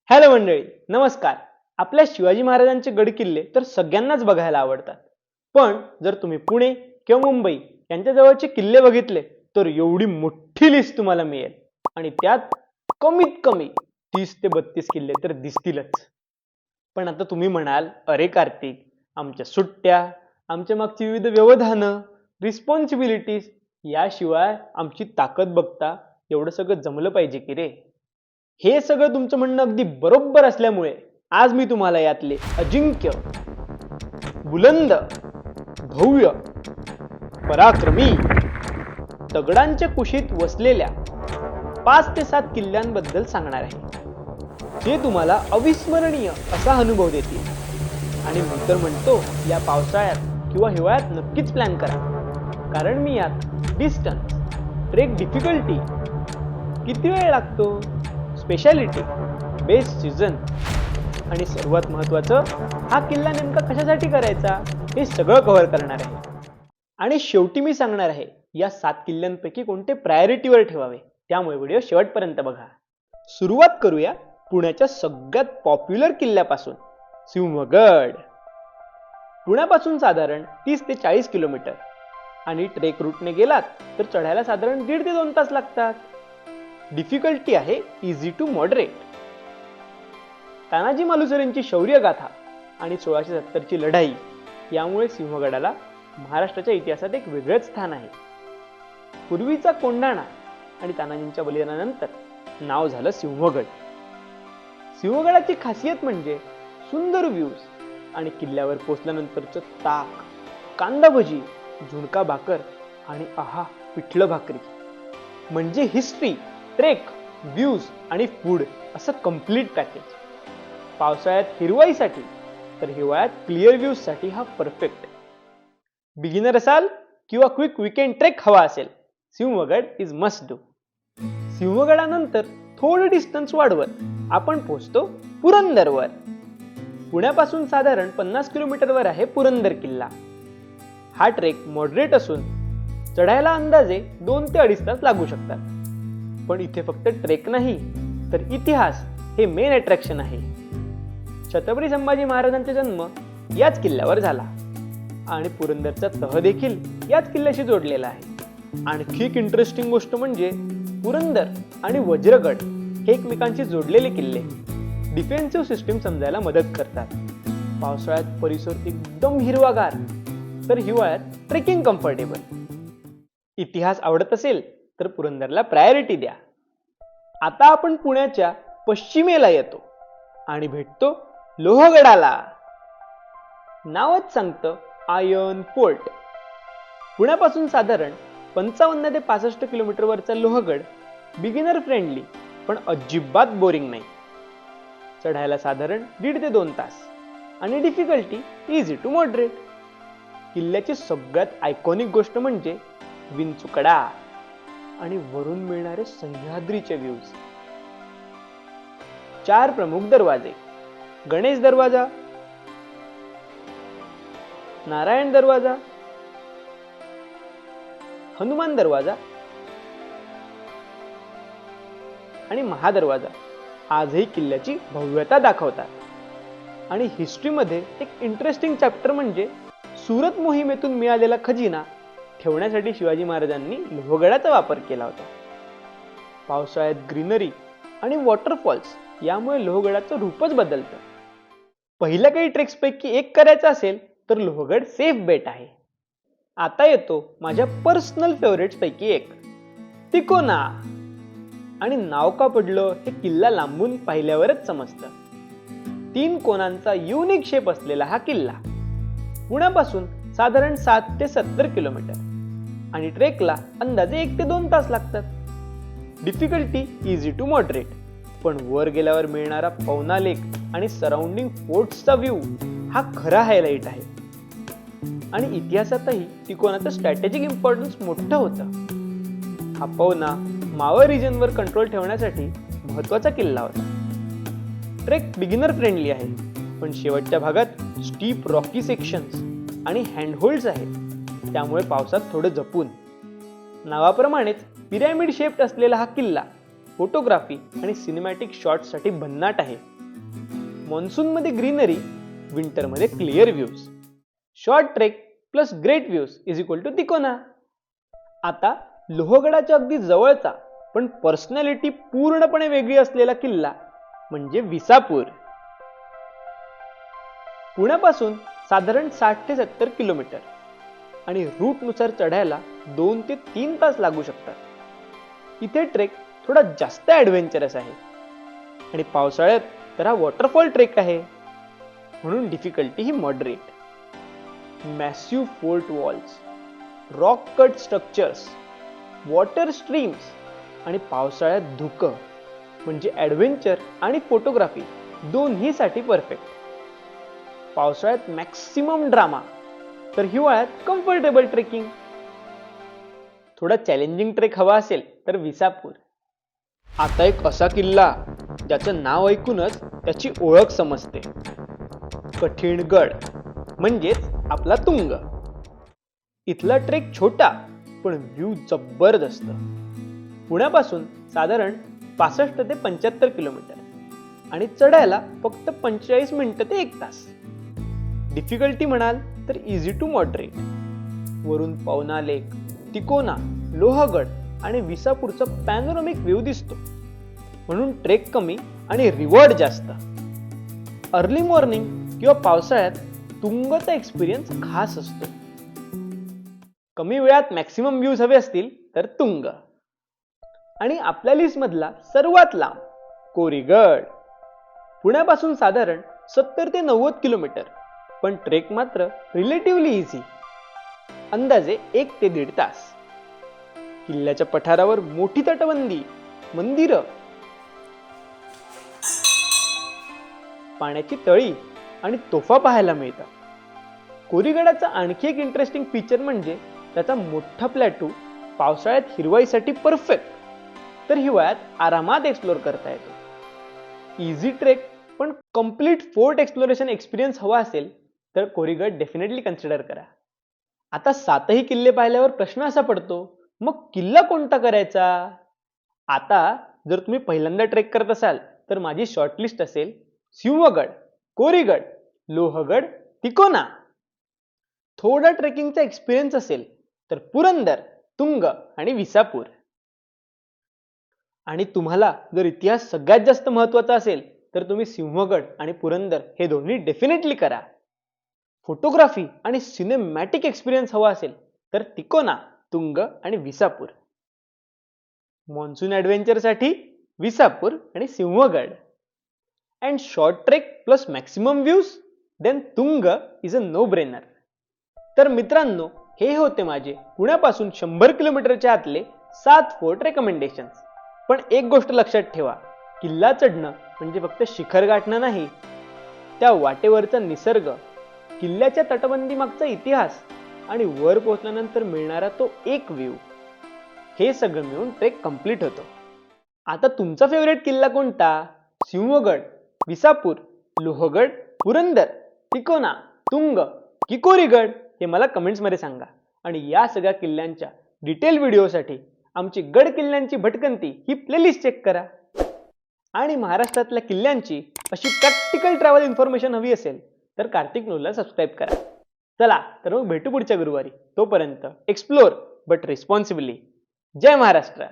Hello मंडळी, नमस्कार. आपल्या शिवाजी महाराजांचे गड किल्ले तर सगळ्यांनाच बघायला आवडतात. पण जर तुम्ही पुणे किंवा मुंबई यांच्या जवळचे किल्ले बघितले तर एवढी मोठी लिस्ट तुम्हाला मिळेल आणि त्यात कमीत कमी 30 ते 32 किल्ले तर दिसतीलच. पण आता तुम्ही म्हणाल, अरे कार्तिक, आमच्या सुट्ट्या, आमच्या मागची विविध व्यवधानं, रिस्पॉन्सिबिलिटीज याशिवाय आमची ताकद बघता एवढं सगळं जमलं पाहिजे की रे. हे सगळं तुमचं म्हणणं अगदी बरोबर असल्यामुळे आज मी तुम्हाला यातले अजिंक्य, बुलंद, भव्य, पराक्रमी, दगडांच्या कुशीत वसलेल्या 5 ते 7 किल्ल्यांबद्दल सांगणार आहे, जे तुम्हाला अविस्मरणीय असा अनुभव देतील. आणि मी तर म्हणतो, या पावसाळ्यात किंवा हिवाळ्यात नक्कीच प्लॅन करा, कारण मी यात डिस्टन्स, ट्रेक डिफिकल्टी, किती वेळ लागतो, स्पेशालिटी, बेस्ट सीझन आणि सर्वात महत्त्वाचं, हा किल्ला नेमका कशासाठी करायचा हे सगळं कव्हर करणार आहे. आणि शेवटी मी सांगणार आहे, या 7 किल्ल्यांपैकी कोणते प्रायोरिटीवर ठेवावे. त्यामुळे व्हिडिओ शेवटपर्यंत बघा. सुरुवात करूया पुण्याच्या सगळ्यात पॉप्युलर किल्ल्यापासून, सिंहगड. पुण्यापासून साधारण 30 ते 40 किलोमीटर आणि ट्रेक रूटने गेलात तर चढायला साधारण 1.5 ते 2 तास लागतात. डिफिकल्टी आहे इझी टू मॉडरेट. तानाजी मालुसरेंची शौर्यगाथा आणि 1670 ची लढाई यामुळे सिंहगडाला महाराष्ट्राच्या इतिहासात एक वेगळंच स्थान आहे. पूर्वीचा कोंढाणा आणि तानाजींच्या बलिदानानंतर नाव झालं सिंहगड. सिंहगडाची खासियत म्हणजे सुंदर व्ह्यूज आणि किल्ल्यावर पोहोचल्यानंतरचं ताक, कांदा भजी, झुणका भाकर आणि पिठलं भाकरी. म्हणजे हिस्ट्री, ट्रेक, व्ह्यूज आणि फूड असं कम्प्लीट पॅकेज. पावसाळ्यात हिरवाईसाठी तर हिवाळ्यात क्लिअर व्ह्यूज साठी हा परफेक्ट. बिगिनर असाल किंवा क्विक वीकेंड ट्रेक हवा असेल, सिंहगड इज मस्ट डू. सिंहगडानंतर थोडं डिस्टन्स वाढवत आपण पोहोचतो पुरंदरवर. पुण्यापासून साधारण 50 किलोमीटरवर आहे पुरंदर किल्ला. हा ट्रेक मॉडरेट असून चढायला अंदाजे 2 ते 2.5 तास लागू शकतात. पण इथे फक्त ट्रेक नाही तर इतिहास हे मेन अट्रॅक्शन आहे. छत्रपती संभाजी महाराजांचा जन्म याच किल्ल्यावर झाला आणि पुरंदरचा तह देखील याच किल्ल्याशी जोडलेला आहे. आणखी एक इंटरेस्टिंग गोष्ट म्हणजे पुरंदर आणि वज्रगड हे एकमेकांशी जोडलेले किल्ले डिफेन्सिव्ह सिस्टीम समजायला मदत करतात. पावसाळ्यात परिसर एकदम हिरवागार तर हिवाळ्यात ट्रेकिंग कम्फर्टेबल. इतिहास आवडत असेल तर पुरंदरला प्रायोरिटी द्या. आता आपण पुण्याच्या पश्चिमेला येतो आणि भेटतो लोहगडाला. नावच सांगतं आयर्न फोर्ट. पुण्यापासून साधारण 55 ते 65 किलोमीटरवरचा लोहगड बिगिनर फ्रेंडली पण अजिबात बोरिंग नाही. चढायला साधारण 1.5 ते 2 तास आणि डिफिकल्टी इझी टू मॉडरेट. किल्ल्याची सगळ्यात आयकॉनिक गोष्ट म्हणजे विंचुकडा आणि वरून मिळणारे सह्याद्रीचे व्ह्यूज. 4 प्रमुख दरवाजे, गणेश दरवाजा, नारायण दरवाजा, हनुमान दरवाजा आणि महादरवाजा आजही किल्ल्याची भव्यता दाखवतात. आणि हिस्ट्रीमध्ये एक इंटरेस्टिंग चॅप्टर म्हणजे सुरत मोहिमेतून मिळालेला खजिना ठेवण्यासाठी शिवाजी महाराजांनी लोहगडाचा वापर केला होता. पावसाळ्यात ग्रीनरी आणि वॉटरफॉल्स यामुळे लोहगडाचं रूपच बदलतं. पहिल्या काही ट्रेक्स पैकी एक करायचा असेल तर लोहगड सेफ बेट आहे. आता येतो माझ्या पर्सनल फेवरेट्स पैकी एक, तिकोना. आणि नाव का पडलं हे किल्ला लांबून पाहिल्यावरच समजतं. 3 कोनांचा युनिक शेप असलेला हा किल्ला पुण्यापासून साधारण 7 ते 70 किलोमीटर आणि ट्रेकला अंदाजे 1 ते 2 तास लागतात. डिफिकल्टी इझी टू मॉडरेट, पण वर गेल्यावर मिळणारा पवना लेक आणि सराउंडिंग फोर्ट्सचा व्ह्यू हा खरा हायलाइट आहे. आणि इतिहासातही तिकोनाचं स्ट्रॅटेजिक इम्पॉर्टन्स मोठं होतं. हा पवना मावळ रिजनवर कंट्रोल ठेवण्यासाठी महत्वाचा किल्ला होता. ट्रेक बिगिनर फ्रेंडली आहे, पण शेवटच्या भागात स्टीप रॉकी सेक्शन्स आणि हँडहोल्ड्स आहेत, त्यामुळे पावसात थोडं जपून. नावाप्रमाणेच पिरॅमिड शेप्ड असलेला हा किल्ला फोटोग्राफी आणि सिनेमॅटिक शॉट्ससाठी भन्नाट आहे. मॉन्सूनमध्ये ग्रीनरी, विंटरमध्ये clear views. Short trek plus great views is equal to Tikona. आता लोहगडाच्या अगदी जवळचा पण पर्सनॅलिटी पूर्णपणे वेगळी असलेला किल्ला म्हणजे विसापूर. पुण्यापासून साधारण 60 ते 70 किलोमीटर आणि रूटनुसार चढायला 2 ते 3 तास लागू शकतात. इथे ट्रेक थोडा जास्त ॲडव्हेंचरस आहे आणि पावसाळ्यात तर हा वॉटरफॉल ट्रेक आहे, म्हणून डिफिकल्टी ही moderate. Massive fort walls, rock cut structures, water streams आणि पावसाळ्यात धुकं म्हणजे ॲडव्हेंचर आणि फोटोग्राफी दोन्हीसाठी परफेक्ट. पावसाळ्यात मॅक्सिमम ड्रामा तर हिवाळ्यात कम्फर्टेबल ट्रेकिंग. थोडा चॅलेंजिंग ट्रेक हवा असेल तर विसापूर. आता एक असा किल्ला ज्याचं नाव ऐकूनच त्याची ओळख समजते, कठीणगड म्हणजेच आपला तुंग. इथला ट्रेक छोटा पण व्ह्यू जबरदस्त. पुण्यापासून साधारण 65 ते 75 किलोमीटर आणि चढायला फक्त 45 मिनिटं ते 1 तास. डिफिकल्टी म्हणाल तर इझी टू मॉडरेट. वरून पवना लेक, तिकोना, लोहगड आणि विसापूरचा पॅनोरॅमिक व्ह्यू दिसतो, म्हणून ट्रेक कमी आणि रिवॉर्ड जास्त. अर्ली मॉर्निंग किंवा पावसाळ्यात तुंगचा एक्सपिरियन्स खास असतो. कमी वेळात मॅक्सिमम व्ह्यूज हवे असतील तर तुंग. आणि आपल्या लिस्ट मधला सर्वात लांब कोरीगड. पुण्यापासून साधारण 70 ते 90 किलोमीटर, पण ट्रेक मात्र रिलेटिव्हली इझी, अंदाजे 1 ते 1.5 तास. किल्ल्याच्या पठारावर मोठी तटबंदी, मंदिरं, पाण्याची तळी आणि तोफा पाहायला मिळतात. कोरीगडाचा आणखी एक इंटरेस्टिंग फीचर म्हणजे त्याचा मोठा प्लॅटू पावसाळ्यात हिरवाईसाठी परफेक्ट, तर हिवाळ्यात आरामात एक्सप्लोर करता येतो. इझी ट्रेक पण कम्प्लीट फोर्ट एक्सप्लोरेशन एक्सपिरियन्स हवा असेल तर कोरीगड डेफिनेटली कन्सिडर करा. आता 7ही किल्ले पाहिल्यावर प्रश्न असा पडतो, मग किल्ला कोणता करायचा? आता जर तुम्ही पहिल्यांदा ट्रेक करत असाल तर माझी शॉर्टलिस्ट असेल सिंहगड, कोरीगड, लोहगड, तिकोना. थोडा ट्रेकिंगचा एक्सपिरियन्स असेल तर पुरंदर, तुंग आणि विसापूर. आणि तुम्हाला जर इतिहास सगळ्यात जास्त महत्वाचा असेल तर तुम्ही सिंहगड आणि पुरंदर हे दोन्ही डेफिनेटली करा. फोटोग्राफी आणि सिनेमॅटिक एक्सपिरियन्स हवा असेल तर तिकोना, तुंग आणि विसापूर. मॉन्सून ॲडव्हेंचरसाठी विसापूर आणि Sinhagad. And short trek plus maximum views, then Tung is a no brainer. तर मित्रांनो, हे होते माझे पुण्यापासून 100 किलोमीटरच्या आतले 7 फोर्ट रेकमेंडेशन्स. पण एक गोष्ट लक्षात ठेवा, किल्ला चढणं म्हणजे फक्त शिखर गाठणं नाही. त्या वाटेवरचा निसर्ग, किल्ल्याच्या तटबंदी मागचा इतिहास आणि वर पोहोचल्यानंतर मिळणारा तो एक व्ह्यू, हे सगळं मिळून ट्रेक कंप्लीट होतो. आता तुमचा फेवरेट किल्ला कोणता? सिंहगड, विसापूर, लोहगड, पुरंदर, तिकोना, तुंग की कोरीगड हे मला कमेंट्समध्ये सांगा. आणि या सगळ्या किल्ल्यांच्या डिटेल व्हिडिओसाठी आमची गड किल्ल्यांची भटकंती ही प्लेलिस्ट चेक करा. आणि महाराष्ट्रातल्या किल्ल्यांची अशी प्रॅक्टिकल ट्रॅव्हल इन्फॉर्मेशन हवी असेल तर कार्तिक न्यूजला सबस्क्राईब करा. चला तर मग भेटू पुढच्या गुरुवारी. तोपर्यंत एक्सप्लोर बट रिस्पॉन्सिबली. जय महाराष्ट्र.